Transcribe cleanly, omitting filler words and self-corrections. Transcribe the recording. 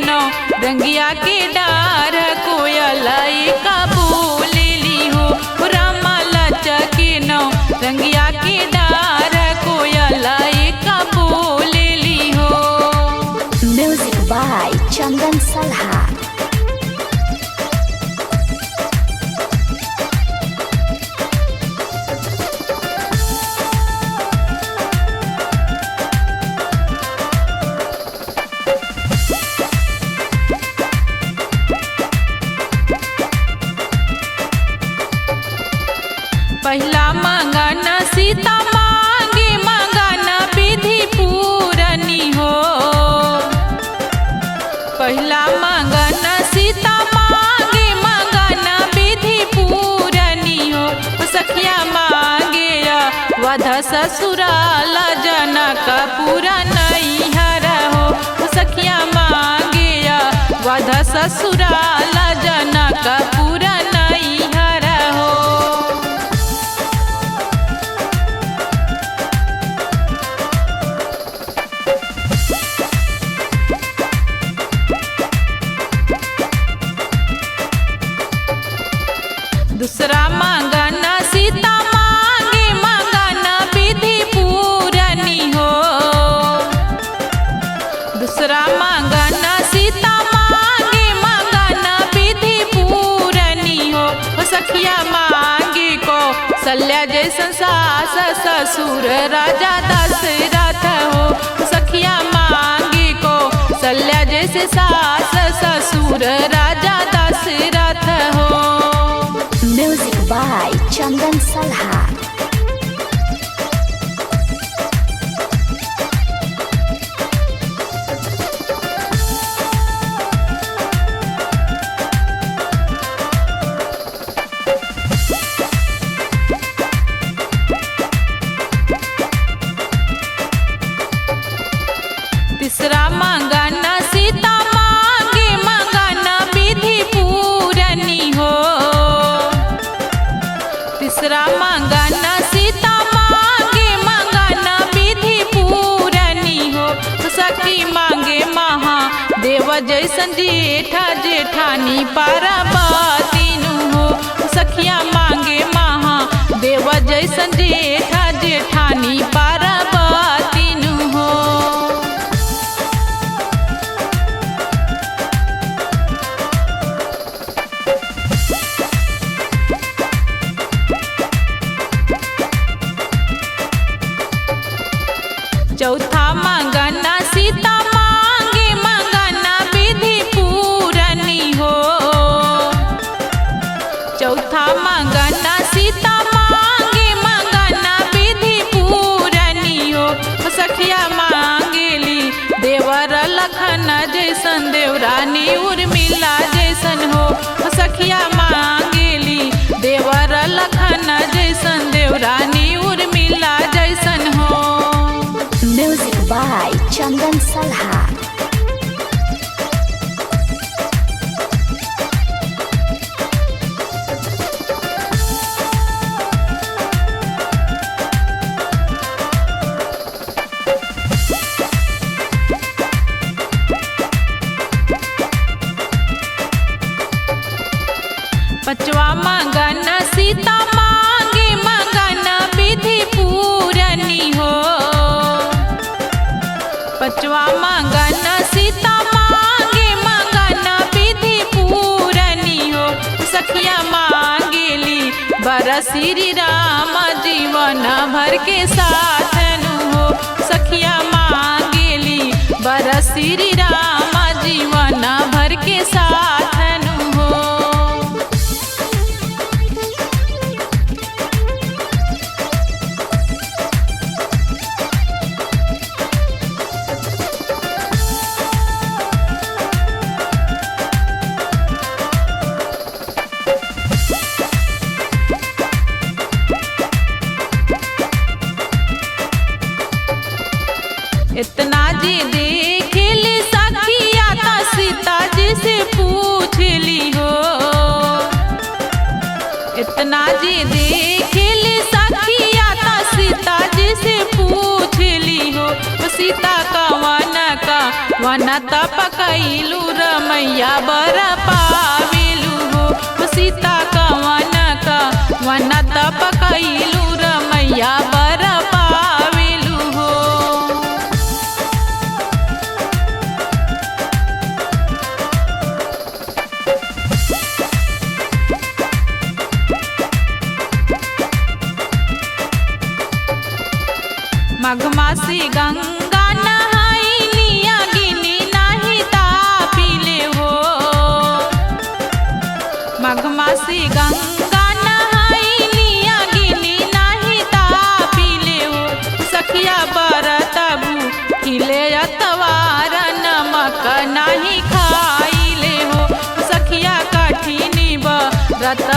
नौ रंगिया के डार कोयलाई का बोलेली हो रामा लचके नौ रंगिया के डार कोयलाई का बोलेली हो। Music by Chandan Salha। पहला मंगन सीता मांगे मंगन विधि पूरनी हो। पहला मंगन सीता मांगे मंगन विधि पूरनी हो। सखिया मांगे वध ससुराल जनक पूरा नैहर हो। सखिया मांगे वध ससुराल जनक पूरा नैहर हो। दूसरा मंगन सीता मांगे मंगन विधि पूरनी हो। दूसरा मंगन सीता मांगे मंगन विधि पूरनी हो। सखिया मांगे को सल्या जैसन सास ससुर राजा दशरथ हो। सखिया मांगे को सल्या जैसे सास ससुर राजा दशरथ हो। Music by Chandan Salha। तीसरा मंगन सीता मांगे मंगन विधि पूरनी हो। तीसरा मंगन सीता मांगे मंगन विधि पूरनी हो। सखी मांगे महादेव जैसन जेठा जेठानी पार्वती हो। सखिया मांगे महादेव जैसन जेठा जेठानी पार्वती हो। चौथा मंगन सीता मांगे मंगन विधि पूरनी हो। चौथा मंगन सीता मांगे मंगन विधि पूरनी हो। सखिया मांगेली देवर लखन जैसन देवरानी उर्मिला जैसन हो। सखिया मांगेली देवर लखन जैसन देवरानी उर्मिला जैसन हो। Music by Chandan Salha। पांचवा मंगन सीता मांगे मंगन विधि पूरनी हो। पांचवा मंगन सीता मांगे मंगन विधि पूरनी हो। सखिया मांगेली बर श्री राम जीवन भर के साथ हो। सखिया मांगेली बर श्री राम जीवन भर के साथ हो। इतना जी देखली सखिया ता सीता जी से पूछ ली हो। इतना जी देखली सखिया ता सीता जी से पूछ ली हो। सीता कवन का वन तप कैलू रमैया बर पावेलू हो सीता कवन का वन तप कैलू रमैया बर पावेलू हो। मघमासी गंगा नहाइलिया गिनी नाही तापिले हो मघमासी गंगा नहाइलिया गिनी नाही तापिले हो सखिया बरतबू खिले अतवार नमक नाही खाइले हो सखिया कठिनी बरत